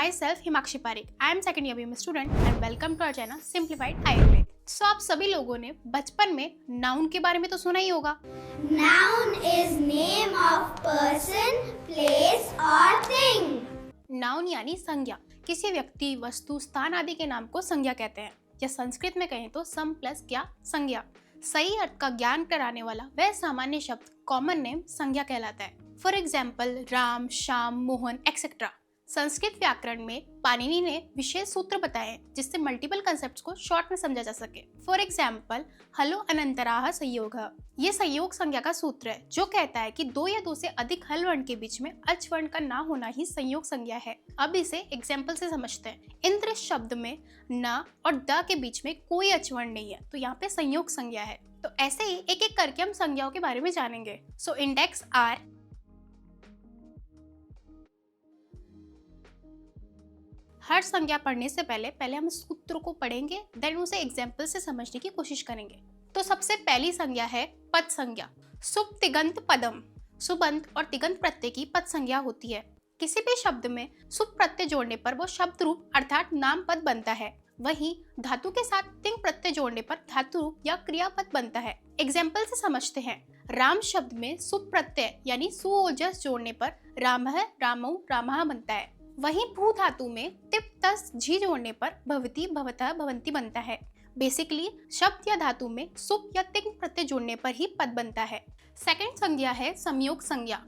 myself Himakshi Parekh. I am second year BM student and welcome to our channel Simplified Ayurved. So आप सभी लोगों ने बचपन में नाउन के बारे में तो सुना ही होगा. Noun is name of person, place or thing. Noun यानी संज्ञा. किसी व्यक्ति, वस्तु, स्थान आदि के नाम को संज्ञा कहते हैं. या संस्कृत में कहें तो सम प्लस क्या संज्ञा. सही अर्थ का ज्ञान कराने वाला वह सामान्य शब्द कॉमन नेम संज्ञा कहलाता है. For example Ram, Shyam, Mohan etcetera. Sanskrit व्याकरण में पाणिनि ने विशेष सूत्र बताए हैं जिससे मल्टीपल कंसेप्ट्स को शॉर्ट में समझा जा सके. फॉर एग्जाम्पल हलो अनंतराह संयोग. ये संयोग संज्ञा का सूत्र है जो कहता है कि दो या दो से अधिक हल वर्ण के बीच में अच वर्ण का ना होना ही संयोग संज्ञा है. अब इसे एग्जाम्पल से समझते हैं. इंद्र शब्द में न और द के बीच में कोई अच वर्ण नहीं है तो यहाँ पे संयोग संज्ञा है. तो ऐसे ही एक एक करके हम संज्ञाओं के बारे में जानेंगे. So index are. हर संज्ञा पढ़ने से पहले हम सूत्र को पढ़ेंगे, देन उसे एग्जाम्पल से समझने की कोशिश करेंगे. तो सबसे पहली संज्ञा है पद संज्ञा. सुप तिगंत पदम. सुबंत और तिगंत प्रत्यय की पद संज्ञा होती है. किसी भी शब्द में सुप प्रत्यय जोड़ने पर वो शब्द रूप अर्थात नाम पद बनता है. वहीं धातु के साथ तिंग प्रत्यय जोड़ने पर धातु रूप या क्रियापद बनता है. एग्जाम्पल से समझते हैं. राम शब्द में सुप प्रत्यय यानी सुओजस जोड़ने पर रामः, रामौ, रामः बनता है. वहीं भू धातु में तिप तस झी जोड़ने पर भवती, भवतः, भवंती बनता है. बेसिकली शब्द या धातु में सुप या तिंग प्रत्यय जोड़ने पर ही पद बनता है. सेकंड संज्ञा है संयोग संज्ञा.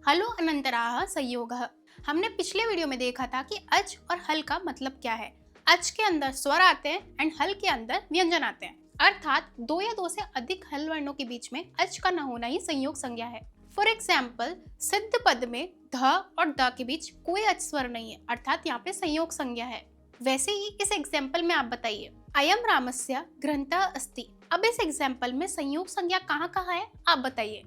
हलो अनंतराह संयोग. हमने पिछले वीडियो में देखा था कि अच और हल का मतलब क्या है. अच के अंदर स्वर आते हैं एंड हल के अंदर व्यंजन आते हैं. अर्थात दो या दो से अधिक हल वर्णों के बीच में अच का न होना ही संयोग संज्ञा है. फॉर एग्जाम्पल सिद्ध पद में ध और द के बीच कोई अच स्वर नहीं है अर्थात यहाँ पे संयोग संज्ञा है. वैसे ही इस एग्जाम्पल में आप बताइए अयम रामस्य ग्रंथः अस्ति. अब इस एग्जाम्पल में संयोग संज्ञा कहाँ है आप बताइए.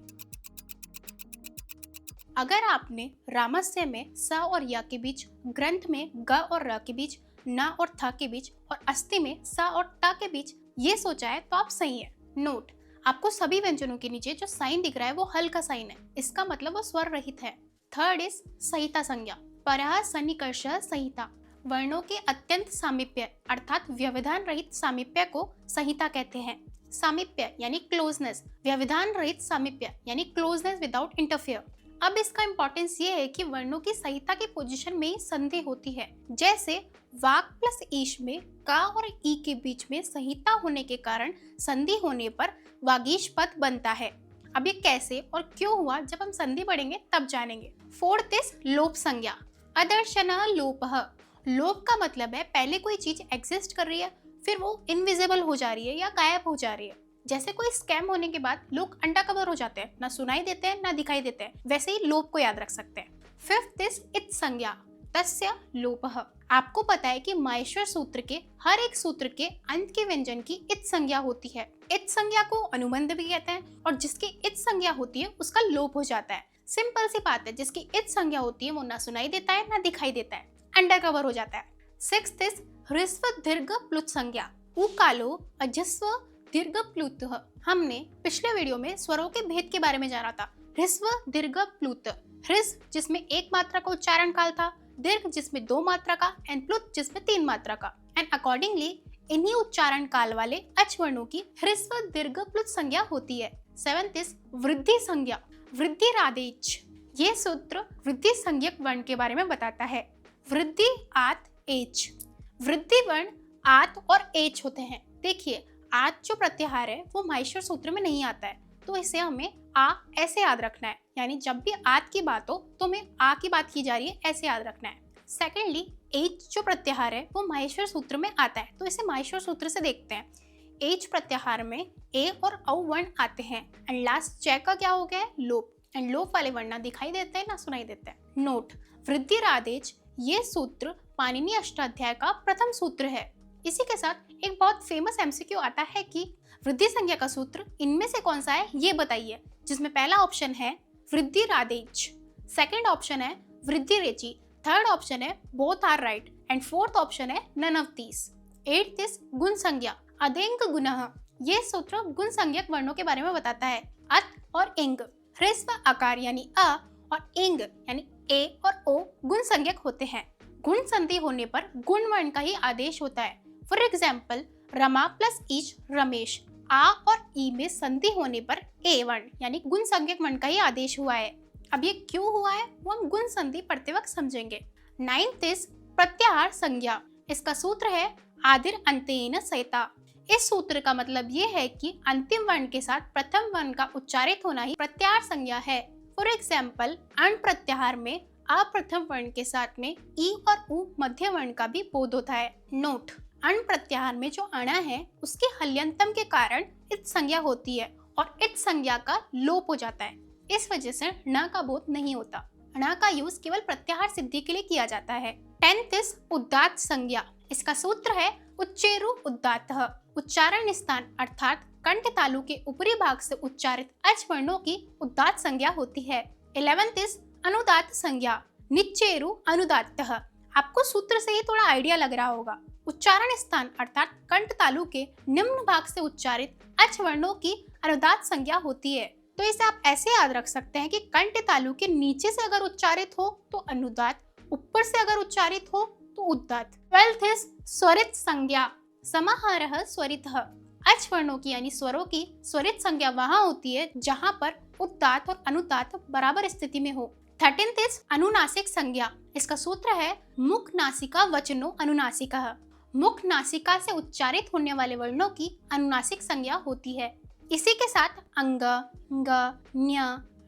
अगर आपने रामस्य में स और य के बीच, ग्रंथ में ग और र के बीच, न और थ के बीच और अस्ति में स और त के बीच ये सोचा है तो आप सही है. नोट, आपको सभी व्यंजनों के नीचे जो साइन दिख रहा है वो हल का साइन है. इसका मतलब वो स्वर रहित है. थर्ड इज संहिता संज्ञा. परः सन्निकर्ष संहिता. वर्णों के अत्यंत सामीप्य अर्थात व्यवधान रहित सामीप्य को संहिता कहते हैं. सामीप्य यानी क्लोजनेस, व्यवधान रहित सामीप्य यानी क्लोजनेस विदाउट इंटरफेयर. अब इसका इंपॉर्टेंस ये है कि वर्णों की संहिता की पोजीशन में ही संधि होती है. जैसे वाक प्लस ईश में का और ई के बीच में संहिता होने के कारण संधि होने पर वागीश पद बनता है. अब ये कैसे और क्यों हुआ जब हम संधि पढ़ेंगे तब जानेंगे. फोर्थ इज लोप संज्ञा. अदर्शनः लोपः. लोप का मतलब है पहले कोई चीज एग्जिस्ट कर रही है फिर वो इनविजिबल हो जा रही है या गायब हो जा रही है. जैसे कोई स्कैम होने के बाद लोग अंडा कवर हो जाते हैं, ना सुनाई देते हैं ना दिखाई देते हैं. वैसे ही लोप को याद रख सकते हैं. फिफ्थ इज इत संज्ञा. तस्य लोपः. आपको पता है कि माहेश्वर सूत्र के हर एक सूत्र के अंत के व्यंजन की इत संज्ञा होती है. इत संज्ञा को अनुबंध भी कहते हैं और जिसकी इत संज्ञा होती है उसका लोप हो जाता है. सिंपल सी बात है, जिसकी इत संज्ञा होती है वो ना सुनाई देता है ना दिखाई देता है, अंडर कवर हो जाता है. सिक्स्थ इज ह्रस्व दीर्घ प्लुत संज्ञा. उकालो अजस्व दीर्घ प्लुत. हमने पिछले वीडियो में स्वरों के भेद के बारे में जाना था. ह्रस्व दीर्घ प्लुत. ह्रस्व जिसमें एक मात्रा का उच्चारण काल था, दीर्घ जिसमें दो मात्रा का एंड प्लुत जिसमें तीन मात्रा का. एंड अकॉर्डिंगली इन्हीं उच्चारण काल वाले अच वर्णों की ह्रस्व दीर्घ प्लुत संज्ञा होती है. सेवेंथ इज वृद्धि संज्ञा. वृद्धि रादेच. ये सूत्र वृद्धि संज्ञक वर्ण के बारे में बताता है. वृद्धि आत एच. वृद्धि वर्ण आत और एच होते हैं. देखिए आत जो प्रत्याहार है वो माहेश्वर सूत्र में नहीं आता है तो इसे हमें आ ऐसे याद रखना है. यानी जब भी आत की बात हो तो हमें आ की बात की जा रही है ऐसे याद रखना है. सेकेंडली एच जो प्रत्याहार है वो माहेश्वर सूत्र में आता है तो इसे माहेश्वर सूत्र से देखते हैं. एच प्रत्याहार में ए और औ वर्ण आते हैं एंड लास्ट चेक का क्या हो गया है लोप. एंड लोप वाले वर्ण ना दिखाई देते हैं ना सुनाई देते हैं. नोट, वृद्धि रादेच ये सूत्र पाणिनि अष्टाध्याय का प्रथम सूत्र है. इसी के साथ एक बहुत फेमस एमसीक्यू आता है कि वृद्धि संज्ञा का सूत्र इनमें से कौन सा है ये बताइए. जिसमें पहला ऑप्शन है वृद्धि रादेच, सेकंड ऑप्शन है वृद्धि रेची, थर्ड ऑप्शन है both are right and fourth option है none of these. Eighth is गुण संज्ञा. अदेंग गुणः. ये सूत्र गुण संज्ञक वर्णों के बारे में बताता है. अत और इंग. ह्रस्व आकार यानी अ और इंग यानी ए और ओ गुण संज्ञक होते हैं. गुण संधि होने पर गुण वर्ण का ही आदेश होता है। फॉर एग्जाम्पल, रमा प्लस ईच रमेश। आ और ई में संधि होने पर ए वर्ण यानी गुण संज्ञक वर्ण का ही आदेश हुआ है। अब ये क्यों हुआ है वो हम गुण संधि पढ़ते वक्त समझेंगे। 9th इज प्रत्याहार संज्ञा। इसका सूत्र है आदिर अंतेन सहिता। इस सूत्र का मतलब ये है कि अंतिम वर्ण के साथ प्रथम वर्ण का उच्चारित होना ही प्रत्याहार संज्ञा है। फॉर एग्जाम्पल, अण प्रत्याहार में आ प्रथम वर्ण के साथ में ई और उ मध्य वर्ण का भी बोध होता है। नोट, अण प्रत्याहार में जो अणा है उसके हल्यंतम के कारण इत् संज्ञा होती है और इत् संज्ञा का लोप हो जाता है। इस वजह से ण का बोध नहीं होता। ण का यूज केवल प्रत्याहार सिद्धि के लिए किया जाता है। 10th इज उदात्त संज्ञा। इसका सूत्र है उच्चेरु उदात्तः। उच्चारण स्थान अर्थात कंठ तालु के ऊपरी भाग से उच्चारित अच वर्णों की उदात्त संज्ञा होती है। 11th इज अनुदात्त संज्ञा। निच्चेरु अनुदात्तः। आपको सूत्र से ही थोड़ा आइडिया लग रहा होगा। उच्चारण स्थान अर्थात कंठ तालु के निम्न भाग से उच्चारित अच वर्णों की अनुदात्त संज्ञा होती है। तो इसे आप ऐसे याद रख सकते हैं कि कंठ तालु के नीचे से अगर उच्चारित हो तो अनुदात्त, ऊपर से अगर उच्चारित हो तो उदात्त। 12th इज स्वरित संज्ञा। समाहारः स्वरितः। अच वर्णों की यानी स्वरों की स्वरित संज्ञा वहां होती है जहां पर उदात्त और अनुदात्त बराबर स्थिति में हो। 13th इज अनुनासिक संज्ञा। इसका सूत्र है मुख नासिका वचनो अनुनासिकः। मुख नासिका से उच्चारित होने वाले वर्णों की अनुनासिक संज्ञा होती है। इसी के साथ अंग, ङ, ञ,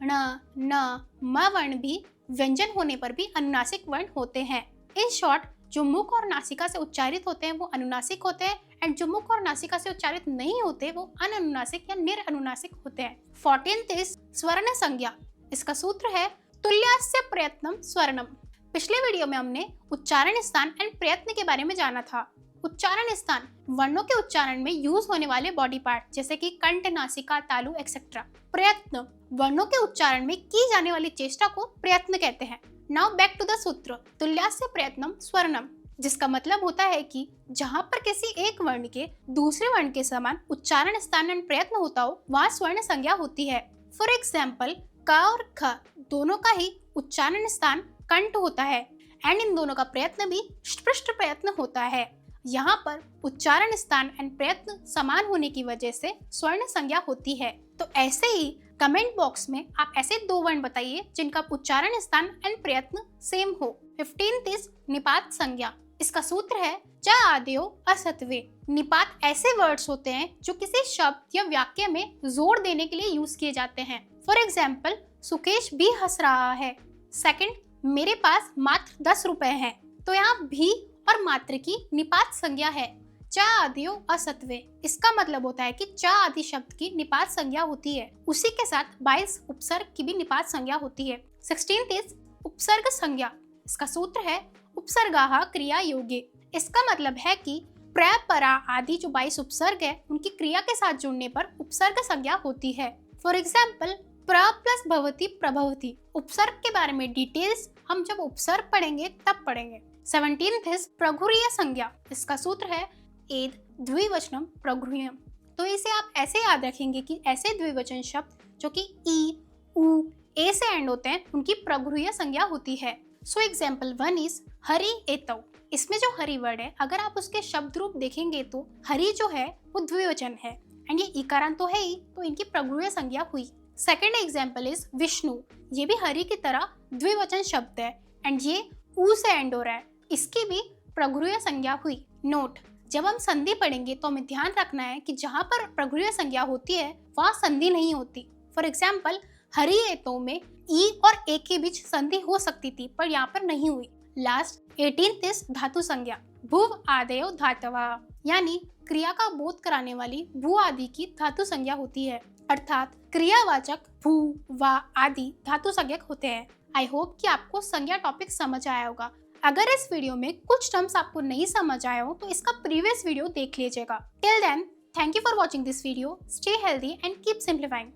ण, न, म वर्ण भी व्यंजन होने पर भी अनुनासिक वर्ण होते हैं। इन शॉर्ट, जो मुख और नासिका से उच्चारित होते हैं वो अनुनासिक होते हैं एंड जो मुख और नासिका से उच्चारित नहीं होते वो अननुनासिक या निरअनुनासिक होते हैं। 14th इज स्वर्ण संज्ञा। इसका सूत्र है तुल्यस्य प्रयत्नम स्वर्णम। पिछले वीडियो में हमने उच्चारण स्थान एंड प्रयत्न के बारे में जाना था। उच्चारण स्थान वर्णों के उच्चारण में यूज होने वाले बॉडी पार्ट जैसे कि कंठ, नासिका, तालु एक्सेट्रा। प्रयत्न वर्णों के उच्चारण में की जाने वाली चेष्टा को प्रयत्न कहते हैं। नाउ बैक टू द सूत्र तुल्यस्य प्रयत्नम स्वर्णम, जिसका मतलब होता है कि जहां पर किसी एक वर्ण के दूसरे वर्ण के समान उच्चारण स्थान एंड प्रयत्न होता हो वहां स्वर्ण संज्ञा होती है। फॉर एग्जाम्पल, क और ख दोनों का ही उच्चारण स्थान कंठ होता है एंड इन दोनों का प्रयत्न भी स्पृष्ट प्रयत्न होता है। यहाँ पर उच्चारण स्थान एंड प्रयत्न समान होने की वजह से स्वर्ण संज्ञा होती है। तो ऐसे ही कमेंट बॉक्स में आप ऐसे दो वर्ण बताइए जिनका उच्चारण स्थान एंड प्रयत्न सेम हो। 15th इज निपात संज्ञा। इसका सूत्र है च आदेयो असत्वे। निपात ऐसे वर्ड्स होते हैं जो किसी शब्द या वाक्य में जोर देने के लिए यूज किए जाते हैं। फॉर एग्जाम्पल, सुकेश भी हंस रहा है। सेकंड, मेरे पास मात्र 10 रुपए हैं। तो यहाँ भी और मात्र की निपात संज्ञा है च आदियो असत्वे। इसका मतलब होता है कि च आदि शब्द की निपात संज्ञा होती है। उसी के साथ 22 उपसर्ग की भी निपात संज्ञा होती है। 16th इज उपसर्ग संज्ञा। इसका सूत्र है उपसर्गाः क्रिया योगे। इसका मतलब है कि प्र, परा आदि जो 22 उपसर्ग है उनकी क्रिया के साथ जुड़ने पर उपसर्ग संज्ञा होती है। फॉर एग्जाम्पल, प्र प्लस भवति प्रभवति। उपसर्ग के बारे में डिटेल्स हम जब उपसर्ग पढ़ेंगे तब पढ़ेंगे। 17th इज प्रघुरीय संज्ञा। इसका सूत्र है एद द्विवचनम प्रघुरीयम। तो इसे आप ऐसे याद रखेंगे कि ऐसे द्विवचन शब्द जो कि ई, उ, ए से एंड होते हैं उनकी प्रघुरीय संज्ञा होती है। सो एग्जाम्पल 1 इज हरि एतौ। इसमें जो हरि वर्ड है अगर आप उसके शब्द रूप देखेंगे तो हरि जो है वो द्विवचन है एंड ये इकारांत तो है ही, तो इनकी प्रघुरीय संज्ञा हुई। Second example is Vishnu. ये भी हरि की तरह द्विवचन शब्द है एंड ये उ से एंड हो रहा है, इसकी भी प्रघुरीय संज्ञा हुई। नोट, जब हम संधि पढ़ेंगे तो हमें ध्यान रखना है कि जहां पर प्रघुरीय संज्ञा होती है वहां संधि नहीं होती। फॉर एग्जाम्पल, हरि एतौ में ई और ए के बीच संधि हो सकती थी पर यहाँ पर नहीं हुई। लास्ट 18th इज धातु संज्ञा। भुव आदयो धातवः, यानी क्रिया का बोध कराने वाली भू आदि की धातु संज्ञा होती है, अर्थात क्रियावाचक भू, वा आदि धातु संज्ञक होते हैं। आई होप कि आपको संज्ञा टॉपिक समझ आया होगा। अगर इस वीडियो में कुछ टर्म्स आपको नहीं समझ आए हो तो इसका प्रीवियस वीडियो देख लीजिएगा। Till then, thank you for watching this video. Stay healthy and keep simplifying.